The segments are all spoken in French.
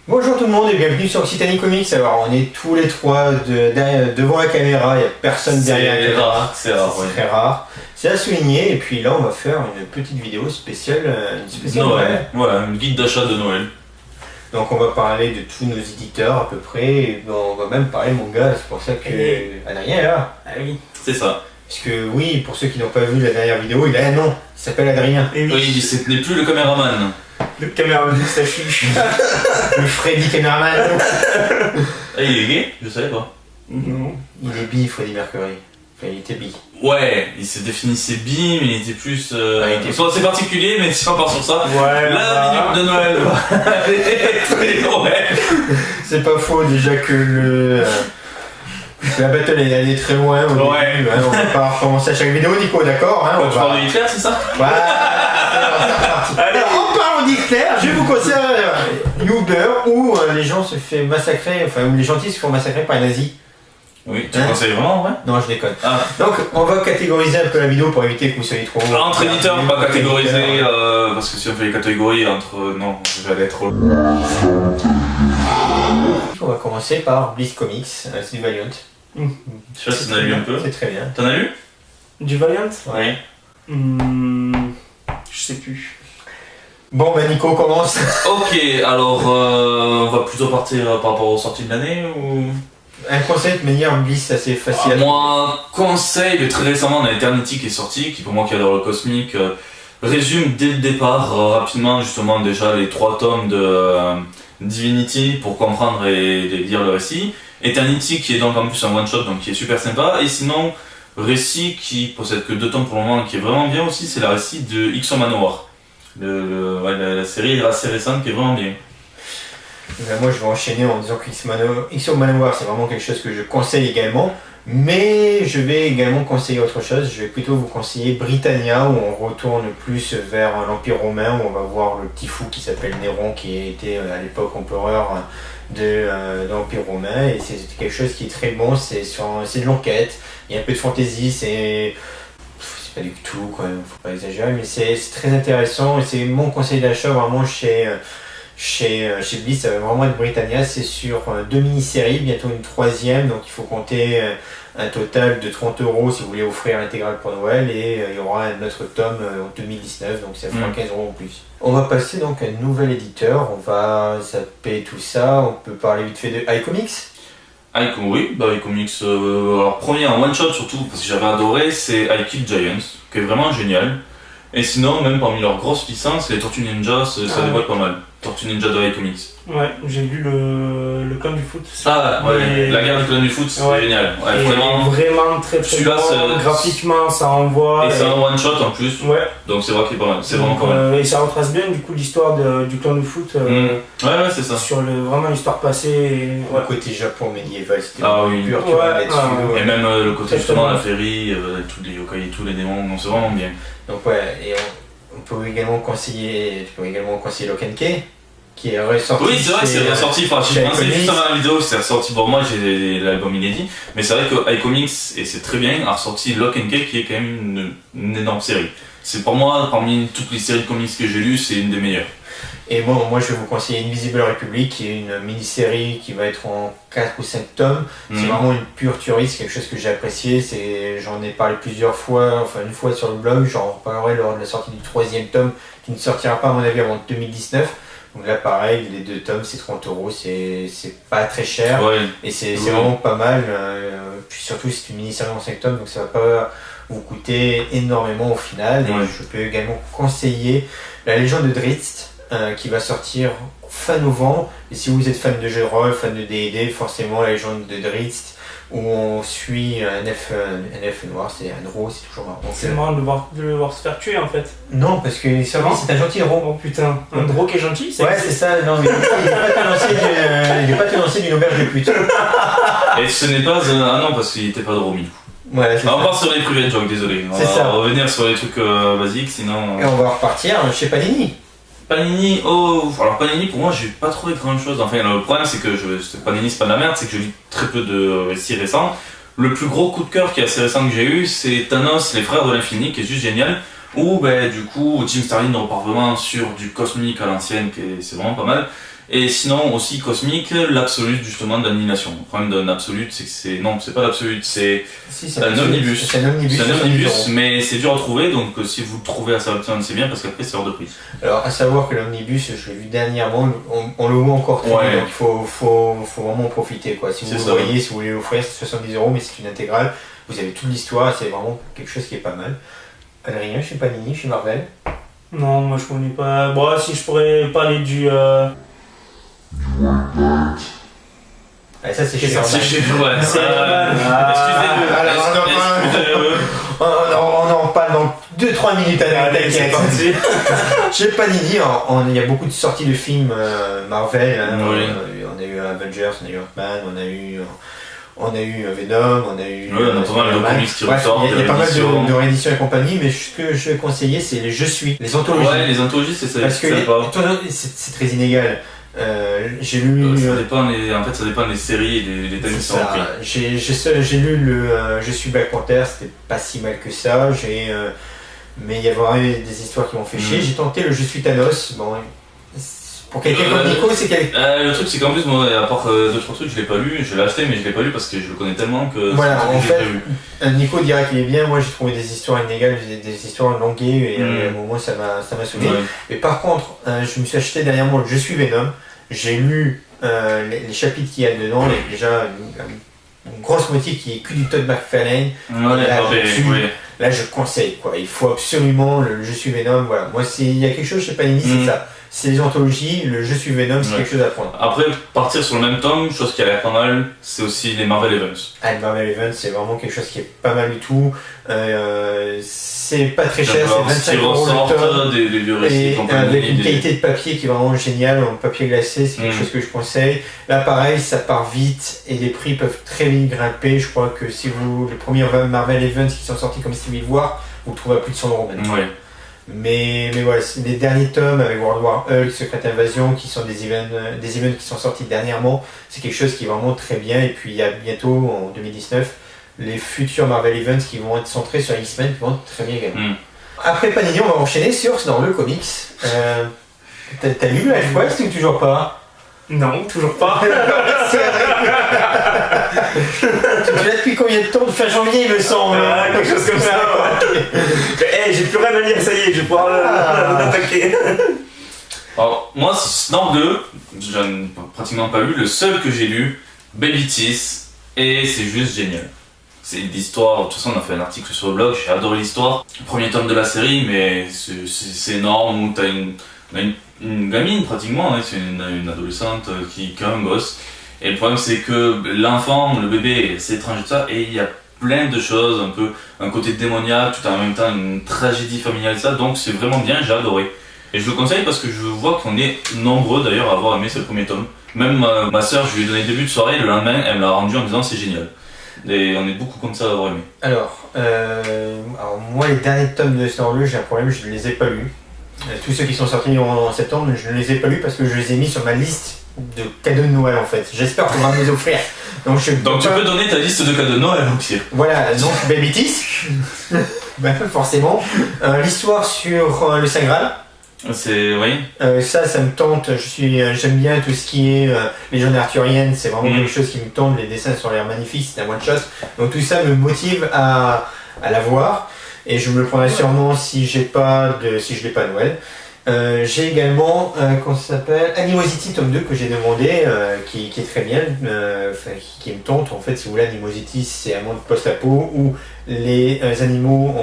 Bonjour tout le monde et bienvenue sur Occitanie Comics. Alors on est tous les trois devant la caméra, il n'y a personne derrière la caméra. C'est rare, c'est très rare. C'est à souligner et puis là on va faire une petite vidéo spéciale, Noël. Voilà, une guide d'achat de Noël. Donc on va parler de tous nos éditeurs à peu près, et on va même parler manga, c'est pour ça que Adrien est là. Ah oui. C'est ça. Parce que oui, pour ceux qui n'ont pas vu la dernière vidéo, il a un nom, il s'appelle Adrien. Et Oui, ce n'est plus le caméraman. Le caméraman moustachu. Le Freddy Caméraman. Ah, il est gay? Je savais pas. Non. Il est bi, Freddy Mercury. Enfin, il était bi. Ouais, il se définissait bi, mais il était plus. Ouais, il était Soit c'est particulier, mais si on part sur ça. Ouais. La minute de Noël. Ouais. C'est pas faux déjà que la battle est allée très loin au début, hein, on va pas recommencer à chaque vidéo Nico, d'accord hein, Quand tu parles de Hitler, c'est ça? Ouais, allez, en parlant d'Hitler, je vais vous conseiller Uber où les gens se font massacrer, enfin où les gentils se font massacrer par les nazis. Oui, tu conseilles vraiment, ouais? Non, je déconne. Ah. Donc on va catégoriser un peu la vidéo pour éviter que vous soyez trop... Entre éditeurs, pas catégoriser, parce que si on fait les catégories entre... non, j'allais être... On va commencer par Bliss Comics, c'est du Valiant. Je sais pas si t'en as lu un peu. C'est très bien. T'en as lu? Du Valiant? Oui. Je sais plus. Bon bah Nico commence. Ok, alors on va plutôt partir par rapport aux sorties de l'année ou... Un conseil de manière Bliss assez facile. Moi, conseil, mais très récemment on a Eternity qui est sorti, qui pour moi qui adore le cosmique, résume dès le départ rapidement justement déjà les 3 tomes de Divinity pour comprendre et lire le récit. Eternity qui est donc en plus un one shot donc qui est super sympa, et sinon récit qui possède que 2 tomes pour le moment qui est vraiment bien aussi, c'est le récit de X-O Manowar. La série est assez récente qui est vraiment bien. Ben moi je vais enchaîner en disant que X-O Manowar c'est vraiment quelque chose que je conseille également, mais je vais également conseiller autre chose. Je vais plutôt vous conseiller Britannia où on retourne plus vers l'Empire romain, où on va voir le petit fou qui s'appelle Néron qui était à l'époque empereur de l'Empire romain, et c'est quelque chose qui est très bon, c'est de l'enquête, il y a un peu de fantaisie, c'est pas du tout quand même, faut pas exagérer, mais c'est très intéressant et c'est mon conseil d'achat vraiment chez Bliss, ça va vraiment être Britannia. C'est sur 2 mini-séries, bientôt une 3e, donc il faut compter un total de 30€ si vous voulez offrir l'intégrale pour Noël, et il y aura un autre tome en 2019, donc ça fera 15€ en plus. On va passer donc à un nouvel éditeur, on va zapper tout ça, on peut parler vite fait de iComics. iComics, alors premier en one shot surtout, parce que j'avais adoré, c'est I Kill Giants, qui est vraiment génial. Et sinon, même parmi leurs grosses licences, les Tortues Ninja, ça dévoile pas mal. Tortues Ninja de iComics. Ouais, j'ai lu le clan du foot. Ah ouais, la guerre du clan du foot, c'est génial. Ouais, vraiment très celui-là, bon. Graphiquement, ça envoie. Et c'est un one shot en plus. Ouais. Donc c'est vrai qu'il est pas mal. C'est vraiment pas mal. Et ça retrace bien du coup l'histoire du clan du foot. Ouais, c'est ça. Sur vraiment l'histoire passée. Le côté Japon médiéval, c'était pur, tu vois, là-dessus. Et même le côté justement la féerie, tous les yokai, tous les démons, c'est vraiment bien. Donc ouais, et on peut également conseiller Lock and Key, qui est ressorti. Oui, c'est vrai, c'est ressorti. Enfin, j'ai pensé juste avant la vidéo, c'est ressorti pour moi, j'ai l'album inédit. Mais c'est vrai que iComics, et c'est très bien, a ressorti Lock and Key, qui est quand même une énorme série. C'est pour moi, parmi toutes les séries de comics que j'ai lues, c'est une des meilleures. Et bon, moi je vais vous conseiller Invisible Republic, qui est une mini-série qui va être en 4 ou 5 tomes. C'est vraiment une pure tuerie, c'est quelque chose que j'ai apprécié. J'en ai parlé plusieurs fois, enfin une fois sur le blog, j'en reparlerai lors de la sortie du 3e tome, qui ne sortira pas à mon avis avant 2019. Donc là pareil, les 2 tomes c'est 30€, c'est pas très cher, et c'est vraiment pas mal. Puis surtout c'est une mini-série en 5 tomes, donc ça va pas vous coûter énormément au final. Et je peux également conseiller La Légende de Drizzt, qui va sortir fin novembre, et si vous êtes fan de jeux de rôle, fan de D&D, forcément La Légende de Drizzt, où on suit un elfe noir, c'est un héros, c'est toujours marrant. C'est marrant de le voir se faire tuer en fait. Non, parce que c'est un gentil héros. Oh putain, un drôle qui est gentil, ouais, c'est ça, non mais il n'est pas tenancier d'une auberge de pute. Et ce n'est pas ah non, parce qu'il était pas drôle du coup. Voilà, on part sur les private jokes, désolé. On va revenir sur les trucs basiques, sinon... Et on va repartir chez Panini. Panini, alors Panini pour moi j'ai pas trouvé grand chose. Enfin le problème c'est que Panini c'est pas de la merde, c'est que je lis très peu de récits récents. Le plus gros coup de cœur qui est assez récent que j'ai eu, c'est Thanos, les frères de l'infini, qui est juste génial. Où du coup Jim Starlin repart vraiment sur du cosmique à l'ancienne, c'est vraiment pas mal. Et sinon aussi Cosmic, l'Absolute justement d'annihilation. Le problème d'un Absolute, c'est que c'est pas l'Absolute, c'est Si, c'est un omnibus. C'est un omnibus. C'est un 70 omnibus, €. mais c'est dur à trouver, donc si vous le trouvez à Southampton, c'est bien parce qu'après c'est hors de prix. Alors, à savoir que l'omnibus, je l'ai vu dernièrement, on le voit encore très Ouais. bien, donc il faut vraiment en profiter, quoi. Si vous C'est le ça. voyez, si vous voulez l'offrir, c'est 70 €, mais c'est une intégrale. Vous avez toute l'histoire, c'est vraiment quelque chose qui est pas mal. Adrien, je suis Panini, je suis Marvel. Non, moi je connais pas. Bon, si je pourrais parler du. Ah, ça, c'est chez C'est Urban. C'est chez ouais. C'est Excusez-le. alors, Excusez-le. On en reparle dans 2-3 minutes, Allez, c'est t'inquiète. parti. Chez Panini, il y a beaucoup de sorties de films Marvel. Hein. Oui. On a eu Avengers, on a eu Ant-Man, on a eu Venom, on a eu. Ouais, on a pas mal de Spider-Man. comics qui Bref, ressortent, il y a pas mal rééditions. de rééditions et compagnie, mais ce que je vais conseiller, c'est les Je suis, les anthologies. Ouais, les anthologies, c'est Parce que sympa. c'est très inégal. J'ai lu. Ça dépend en fait, ça dépend des séries et des thèmes C'est qui sont ça. repris. J'ai lu le Je suis Black Panther, c'était pas si mal que ça. Mais il y a vraiment eu des histoires qui m'ont fait chier. J'ai tenté le Je suis Thanos. Bon, pour quelqu'un comme Nico, c'est quelqu'un. Le truc, c'est qu'en plus, moi, à part 2-3 trucs, je l'ai pas lu. Je l'ai acheté, mais je l'ai pas lu parce que je le connais tellement que. Voilà, c'est un en truc que j'ai fait, prévu. Nico dira qu'il est bien. Moi, j'ai trouvé des histoires inégales, des histoires longuées, et à un moment, ça m'a saoulé. Ouais. Mais par contre, je me suis acheté dernièrement le Je suis Venom. J'ai lu les chapitres qu'il y a dedans, et déjà une grosse moitié qui est que du Todd McFarlane. Ouais, Là, mais, ouais. Là, je conseille, quoi. Il faut absolument le Je suis Venom. Voilà. Moi, il y a quelque chose chez Panini, c'est ça. C'est les anthologies, le Je suis Venom, c'est quelque chose à prendre. Après, partir sur le même tome, chose qui a l'air pas mal, c'est aussi les Marvel Events. Ah, le Marvel Event, c'est vraiment quelque chose qui est pas mal du tout. C'est pas très cher, c'est 25 € le tome. des récits Et et compagnie. avec une qualité de papier qui est vraiment géniale, en papier glacé, c'est quelque chose que je conseille. Là, pareil, ça part vite et les prix peuvent très vite grimper. Je crois que si les premiers Marvel Events qui sont sortis comme Civil War, vous le trouvez à plus de 100 € maintenant. Ouais. Mais voilà, c'est les derniers tomes avec World War Hulk, Secret Invasion, qui sont des events qui sont sortis dernièrement, c'est quelque chose qui est vraiment très bien. Et puis il y a bientôt, en 2019, les futurs Marvel Events qui vont être centrés sur X-Men, qui vont être très bien également. Après Panini, on va enchaîner sur dans le comics. T'as lu la Quest ou toujours pas? Non, toujours pas. C'est vrai. Tu l'as depuis combien de temps? Fin janvier, il me semble. Quelque chose comme ça. J'ai plus rien à lire, ça y est, je vais pouvoir l'attaquer. Alors, moi, Snork 2, j'en ai pratiquement pas lu. Le seul que j'ai lu, Baby Teeth, et c'est juste génial. C'est l'histoire, de toute façon, on a fait un article sur le blog, j'ai adoré l'histoire. Premier tome de la série, mais c'est énorme, où t'as une gamine pratiquement, hein, c'est une adolescente qui a un gosse. Et le problème, c'est que l'enfant, le bébé, c'est étrange et tout ça, et il y a plein de choses, un peu un côté démoniaque, tout en même temps une tragédie familiale et ça, donc c'est vraiment bien, j'ai adoré. Et je le conseille parce que je vois qu'on est nombreux d'ailleurs à avoir aimé ce premier tome. Même ma soeur, je lui ai donné début de soirée, le lendemain, elle me l'a rendu en disant c'est génial. Et on est beaucoup comme ça à avoir aimé. Alors moi, les derniers tomes de Star Wars, j'ai un problème, je ne les ai pas lus. Tous ceux qui sont sortis en septembre, je ne les ai pas lus parce que je les ai mis sur ma liste de cadeaux de Noël en fait. J'espère pouvoir me les offrir. Donc tu peux donner ta liste de cadeaux de Noël au pire. Voilà, donc Baby Teeth, ben, forcément. L'histoire sur le Saint Graal. C'est oui. Ça me tente. J'aime bien tout ce qui est légende arthurienne. C'est vraiment quelque chose qui me tente. Les dessins sont l'air magnifiques. C'est un one shot. Donc tout ça me motive à la voir. Et je me le prendrai sûrement si je l'ai pas à Noël. J'ai également comment ça s'appelle, Animosity tome 2 que j'ai demandé, qui est très bien, qui me tente. En fait, si vous voulez, Animosity, c'est un monde post-apo où les animaux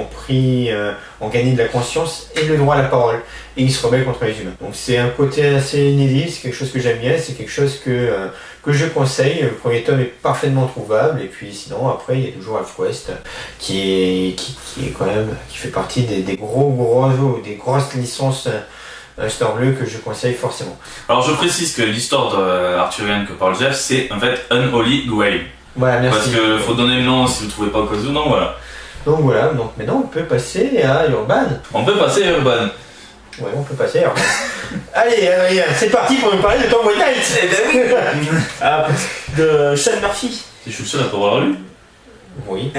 ont gagné de la conscience et le droit à la parole, et ils se rebellent contre les humains. Donc c'est un côté assez inédit, c'est quelque chose que j'aime bien, c'est quelque chose que je conseille. Le premier tome est parfaitement trouvable, et puis sinon après il y a toujours ElfQuest qui fait partie des grosses licences Star Bleu que je conseille forcément. Alors je précise que l'histoire arthurienne que parle Jeff, c'est en fait Unholy Grail. Voilà, merci. Parce qu'il faut donner le nom si vous ne trouvez pas au cas où, non, voilà. Donc voilà, donc maintenant on peut passer à Urban. On peut passer à Urban. Ouais, on peut passer à Urban. Allez, Adrien, c'est parti pour nous parler de Tom White Knight. Eh ben oui. De Sean Murphy. Je suis le seul à pas avoir lu. Oui.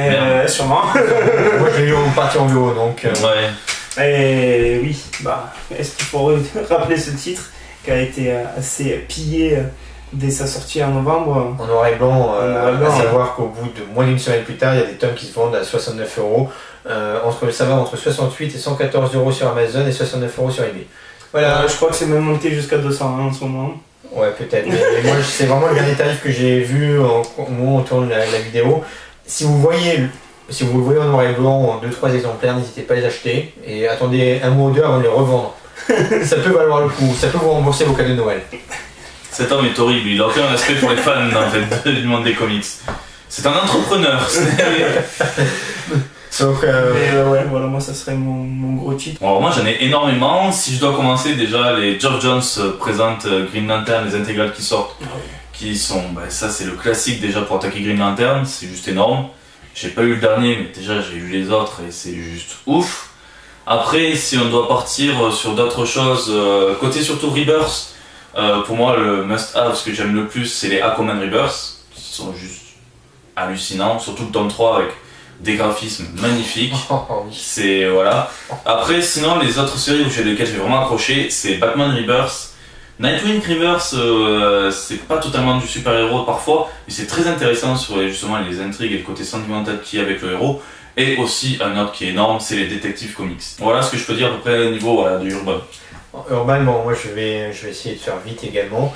Sûrement. Moi je l'ai lu en partie en VO, donc... Ouais. Et oui, bah, est-ce qu'il faut rappeler ce titre? qui a été assez pillé dès sa sortie en novembre. En noir et blanc, noir et blanc, à savoir qu'au bout de moins d'une semaine plus tard, il y a des tomes qui se vendent à 69 euros. Ça va entre 68 et 114 euros sur Amazon et 69 euros sur eBay. Voilà. Je crois que c'est même monté jusqu'à 200 en ce moment. Ouais, peut-être. Mais moi, c'est vraiment le dernier tarif que j'ai vu au moment où on tourne la vidéo. Si vous le voyez en noir et blanc en 2-3 exemplaires, n'hésitez pas à les acheter et attendez un mois ou deux avant de les revendre. Ça peut valoir le coup, ça peut vous rembourser vos cadeaux de Noël. Cet homme est horrible, il a aucun respect pour les fans en fait, du monde des comics. C'est un entrepreneur. Donc, Mais ouais, voilà, moi ça serait mon gros titre. Alors moi j'en ai énormément. Si je dois commencer, déjà les Geoff Johns présentent Green Lantern, les intégrales qui sortent, qui sont, ça c'est le classique déjà pour attaquer Green Lantern, c'est juste énorme. J'ai pas lu le dernier, mais déjà j'ai lu les autres et c'est juste ouf. Après, si on doit partir sur d'autres choses, côté surtout Rebirth, pour moi le must-have, ce que j'aime le plus, c'est les Aquaman Rebirth, qui sont juste hallucinants, surtout le tome 3 avec des graphismes magnifiques. C'est voilà. Après, sinon les autres séries lesquelles j'ai vraiment accroché, c'est Batman Rebirth. Nightwing Rebirth, c'est pas totalement du super-héros parfois, mais c'est très intéressant sur justement les intrigues et le côté sentimental qu'il y a avec le héros. Et aussi un autre qui est énorme, c'est les Detective Comics. Voilà ce que je peux dire à peu près au niveau de Urban. Urban, bon, moi je vais essayer de faire vite également.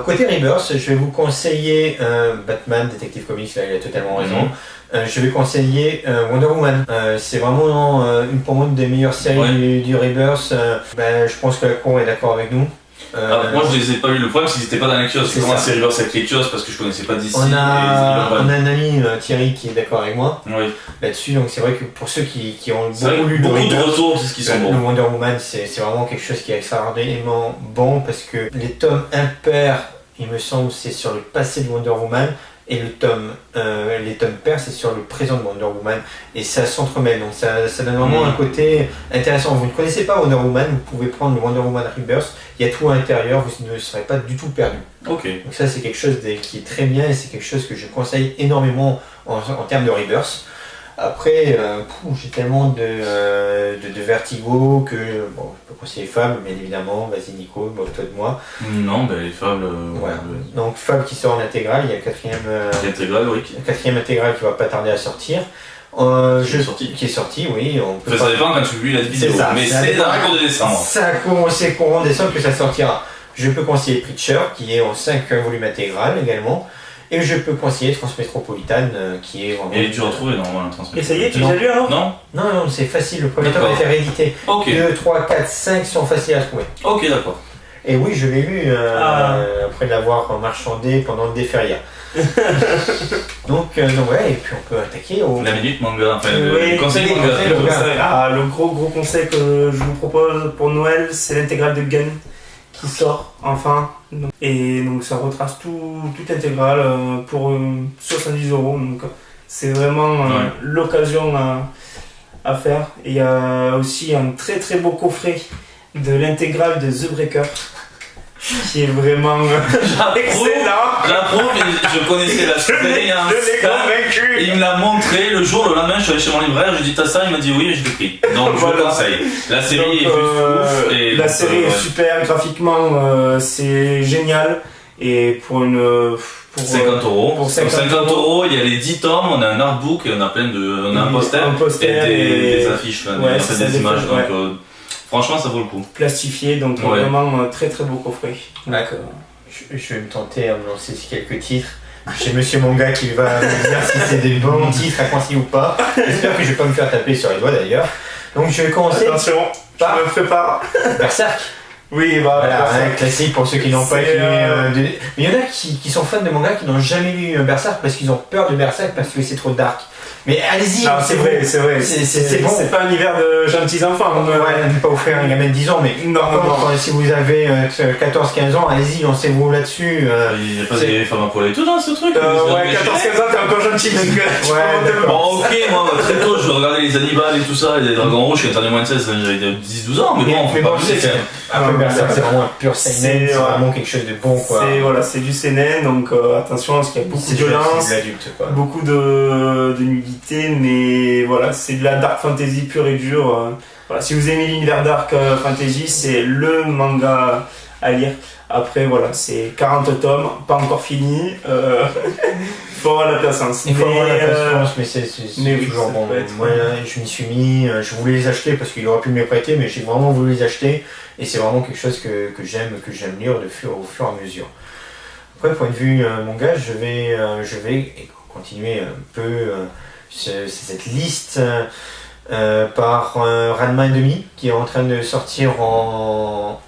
Côté Rebirth, je vais vous conseiller Batman, Detective Comics, là il a totalement raison. Je vais conseiller Wonder Woman. C'est vraiment pour moi une des meilleures séries du Rebirth. Je pense que la cour est d'accord avec nous. Moi je les ai pas lus, le problème c'est qu'ils n'étaient pas dans les kiosques. J'ai commencé Rebirth avec les kiosques parce que je connaissais pas d'ici. On a un ami, Thierry, qui est d'accord avec moi là-dessus, donc c'est vrai que pour ceux qui ont beaucoup lu beaucoup de retours disent qu'ils sont bons. Le Wonder Woman, c'est vraiment quelque chose qui est extraordinairement bon parce que les tomes impairs, il me semble, c'est sur le passé de Wonder Woman. Et les tomes pairs, c'est sur le présent de Wonder Woman. Et ça s'entremêle, donc ça donne vraiment un côté intéressant. Vous ne connaissez pas Wonder Woman, vous pouvez prendre le Wonder Woman Rebirth. Il y a tout à l'intérieur, vous ne serez pas du tout perdu. Ok. Donc ça, c'est quelque chose qui est très bien et c'est quelque chose que je conseille énormément en termes de Rebirth. Après, j'ai tellement de vertigo que je peux conseiller Fable, bien évidemment. Vas-y Nico, moque-toi de moi. Non, les Fables. Donc Fable qui sort en intégrale, il y a le quatrième intégrale qui va pas tarder à sortir. Qui est sorti, oui. Ça dépend quand tu lis la vidéo, mais c'est dans la cour de décembre. C'est courant décembre que ça sortira. Je peux conseiller Preacher qui est en 5 volumes intégral également. Et je peux conseiller Transmétropolitan qui est vraiment. Et tu retrouves normalement la Transmétropolitan. Et ça y est, tu les as lus alors? Non, c'est facile. Le premier tome a été réédité. 2, 3, 4, 5 sont faciles à trouver. Ok, d'accord. Et oui, je l'ai lu après l'avoir marchandé pendant le déferia. donc ouais, et puis on peut attaquer au. La minute manga, le conseil manga. Le gros conseil que je vous propose pour Noël, c'est l'intégrale de Gun qui sort enfin. Et donc ça retrace tout intégral pour 70 euros. Donc c'est vraiment l'occasion à faire. Et il y a aussi un très très beau coffret de l'intégrale de The Breaker qui est vraiment excellent. J'approuve, je connaissais la série. Je l'ai convaincu. Il me l'a montré le jour, le lendemain, je suis allé chez mon libraire, je lui ai dit t'as ça, il m'a dit oui, et je l'ai pris. Donc je le conseille. La série est juste ouf. Et la série est super, graphiquement c'est génial. Et pour 50 euros. Pour 50 euros, il y a les 10 tomes, on a un artbook et on a on a un poster et des affiches, des images. Donc franchement, ça vaut le coup. Plastifié, donc vraiment très très beau coffret. Je vais me tenter à me lancer sur quelques titres. J'ai Monsieur Manga qui va me dire si c'est des bons titres à conseiller ou pas. J'espère que je vais pas me faire taper sur les doigts d'ailleurs. Donc je vais commencer. Attention, je me prépare. Berserk. Oui, voilà, classique pour ceux qui n'ont pas lu. Mais il y en a qui sont fans de manga qui n'ont jamais lu Berserk parce qu'ils ont peur de Berserk parce que c'est trop dark. Mais allez-y, c'est vrai. C'est bon. C'est pas un univers de gentils enfants. Ne pas offrir un gamin de 10 ans, mais si vous avez 14-15 ans, allez-y, lancez-vous là-dessus. Il n'y a pas des femmes à poil et tout dans ce truc. 14-15 ans, t'es encore gentil. Bon, ok, moi très tôt, je regardais les Hannibal et tout ça, les Dragons Rouges, quand j'avais moins de 16, j'avais 10-12 ans, mais bon, on fait pas pousser quand même. Après Berserk, c'est vraiment un pur seinen, c'est vraiment quelque chose de bon, quoi. C'est du seinen, donc attention parce qu'il y a beaucoup de violence, beaucoup de nudité, mais voilà, c'est de la dark fantasy pure et dure. Voilà, si vous aimez l'univers dark fantasy, c'est le manga à lire. Après, voilà, c'est 40 tomes, pas encore fini. Il faut avoir la patience. Il faut avoir la patience, mais mais oui, toujours ça bon. peut être- Moi, je m'y suis mis, je voulais les acheter parce qu'il aurait pu me les prêter, mais j'ai vraiment voulu les acheter et c'est vraiment quelque chose que j'aime lire au fur et à mesure. Après, point de vue manga, je vais continuer un peu cette liste par Ranma et demi qui est en train de sortir en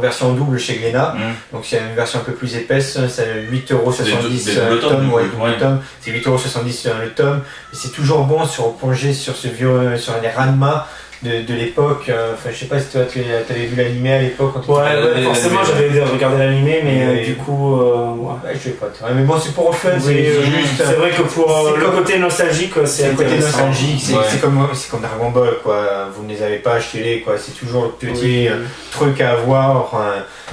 version double chez Glénat. Donc c'est une version un peu plus épaisse, c'est 8,70€ Des doubles le tomes, tome, ouais, ouais. double tome. C'est 8,70€ le tome. Et c'est toujours bon sur replonger sur ce vieux, sur les Ranma de l'époque. Enfin, je sais pas si toi tu avais vu l'animé à l'époque. Quand Ouais, forcément, j'avais regardé l'animé, mais Ouais. du coup, ouais. Ouais, je sais pas. Mais bon, c'est pour le fun, Oui, c'est juste. c'est vrai que pour c'est le comme- côté nostalgique, C'est c'est le côté intéressant. nostalgique, c'est Ouais. c'est comme Dragon Ball, quoi. Vous ne les avez pas achetés, quoi. C'est toujours le petit Oui. truc à avoir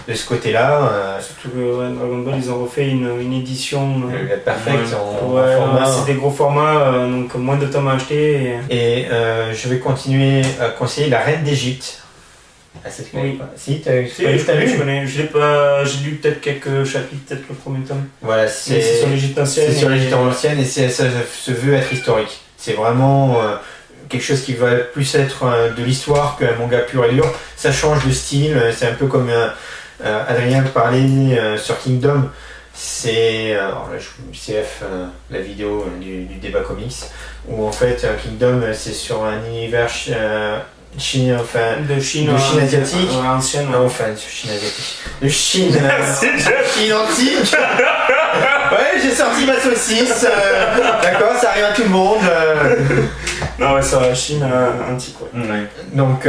de ce côté-là. Surtout que ouais, Dragon Ball, ils ont refait une édition. La perfect en Ouais, format. c'est des gros formats, donc moins de tomes à acheter. Et je vais continuer à conseiller La Reine d'Égypte. Ah, ça te connaît Oui. pas. Si, t'as Si, je t'as connais, lu je connais. Je l'ai pas, j'ai lu peut-être quelques chapitres, peut-être le premier tome. Voilà, Mais c'est sur l'Égypte ancienne. C'est sur et- l'Égypte ancienne et ça se veut être historique. C'est vraiment quelque chose qui va plus être de l'histoire qu'un manga pur et dur. Ça change de style, c'est un peu comme Adrien parlait sur Kingdom. C'est alors là, CF la vidéo du débat comics où en fait Kingdom c'est sur un univers Chine, enfin de Chine asiatique. ancienne. non, enfin Chine asiatique, de Chine C'est déjà- Chine antique. Ouais, j'ai sorti ma saucisse. D'accord, ça arrive à tout le monde. Non, ouais, ça, Chine antique, ouais. Donc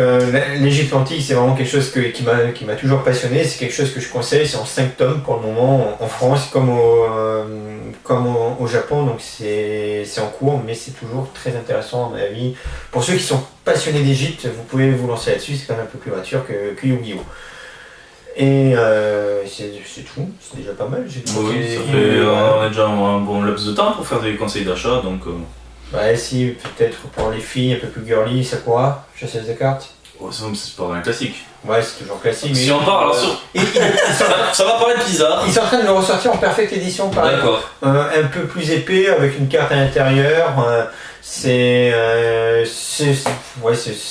l'Égypte antique, c'est vraiment quelque chose qui m'a toujours passionné. C'est quelque chose que je conseille. C'est en 5 tomes pour le moment en France comme au Japon. Donc c'est en cours, mais c'est toujours très intéressant à mon avis. Pour ceux qui sont passionnés d'Égypte, vous pouvez vous lancer là-dessus. C'est quand même un peu plus mature que Yu-Gi-Oh! Et c'est tout, c'est déjà pas mal. J'ai Oui, ça fait, on a déjà un bon laps de temps pour faire des conseils d'achat, donc Ouais, si, peut-être pour les filles un peu plus girly, Sakura, chasseuse de cartes. c'est pas un classique. Ouais, c'est toujours classique. Si mais- on parle, alors sur- Ils sont, ça va paraître bizarre. ils sont en train de le ressortir en perfect édition, pareil. D'accord. Un peu plus épais, avec une carte à l'intérieur. C'est la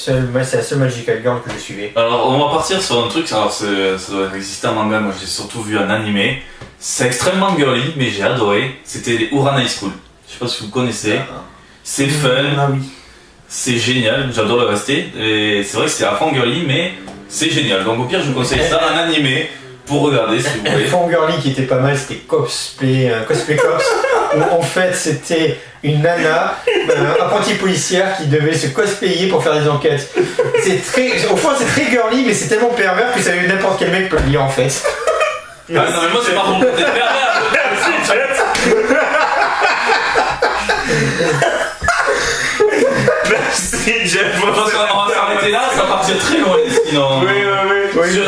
seule Magical Girl que je suivais. Alors on va partir sur un truc, alors ça doit exister en manga, moi j'ai surtout vu un animé. C'est extrêmement girly, mais j'ai adoré. C'était les Ouran High School. Je sais pas si vous connaissez. C'est fun, Ah oui. c'est génial, j'adore le rester. Et c'est vrai que c'est à fond girly, mais c'est génial. Donc au pire, je vous conseille ça, un animé, pour regarder si vous Un voulez. fond girly qui était pas mal, c'était Cosplay Cops, où en fait c'était une nana, apprentie policière qui devait se cosplayer pour faire des enquêtes. Au fond c'est très girly, mais c'est tellement pervers que n'importe quel mec peut le lire en fait. Ah non, mais moi c'est pas pour le côté pervers. Merci, Jeff. Parce qu'on va s'arrêter là, ça va partir très loin sinon.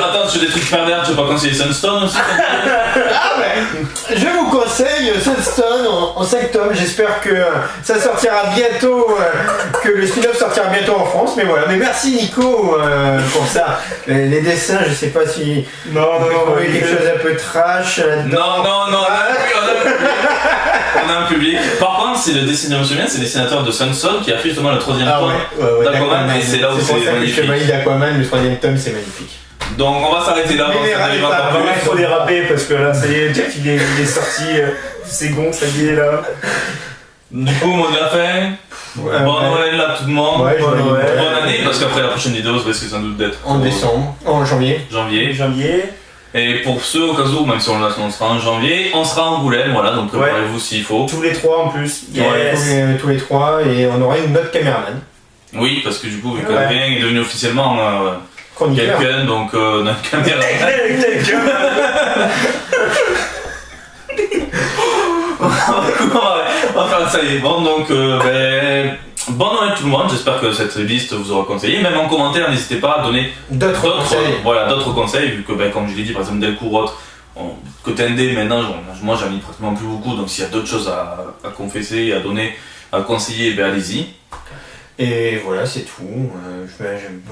Attends, sur des trucs pervers, tu veux pas conseiller Sunstone aussi? Ah ouais. Je vous conseille Sunstone en 5 tomes, j'espère que ça sortira bientôt, que le spin-off sortira bientôt en France, mais voilà. Mais merci Nico pour ça. Les dessins, je sais pas si Non, vous trouvez quelque chose un peu trash là-dedans. Non, on a un public. Par contre, c'est le dessinateur, je me souviens, c'est le dessinateur de Sunstone qui a fait justement le 3ème Ah tome ouais, d'Aquaman, et c'est là où pour c'est ça que je fais magnifique. valide Aquaman, le 3ème tome c'est magnifique. Donc on va s'arrêter là, Mais on les s'arrive râlez pas, encore Vraiment, il plus. faut déraper parce que là, ça y est, Jeff, il est sorti. C'est bon, ça y est, là. Du coup, mot de la fin. Bon Noël à tout le monde. Ouais, Bonne joyeux Noël. Bonne année, parce qu'après la prochaine vidéo, ça risque sans doute d'être En décembre, en janvier. janvier. Janvier. Et pour ceux au cas où, même si on sera en janvier, on sera en Angoulême, voilà, donc préparez-vous s'il faut. Tous les trois en plus. Ouais, tous les trois, et on aura une autre caméraman. Oui, parce que du coup, vu Ouais. qu'Adrien est devenu officiellement Chroniqueur. quelqu'un, donc notre caméra. On va faire ça y est. Bon, donc, bonne Noël tout le monde. J'espère que cette liste vous aura conseillé. Même en commentaire, n'hésitez pas à donner D'autres conseils. d'autres conseils, vu que, comme je l'ai dit, par exemple, Delcourt ou autre, côté ND, maintenant, moi, j'en lis pratiquement plus beaucoup. Donc, s'il y a d'autres choses à confesser, à donner, à conseiller, allez-y. Et voilà, c'est tout.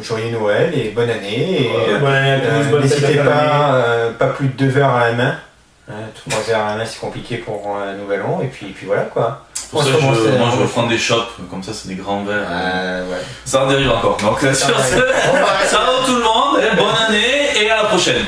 Joyeux Noël et bonne année. Et, Bonne année à tous, bonne fête n'hésitez de la famille. pas plus de 2 verres à la main. 3 verres à la main, c'est compliqué pour un nouvel an. Et puis voilà quoi. Pour ça, moi je vais prendre des shops, comme ça c'est des grands verres. Ouais. Ça en dérive encore. Donc sur ce, On va arrêter. ciao tout le monde, et bonne année et à la prochaine.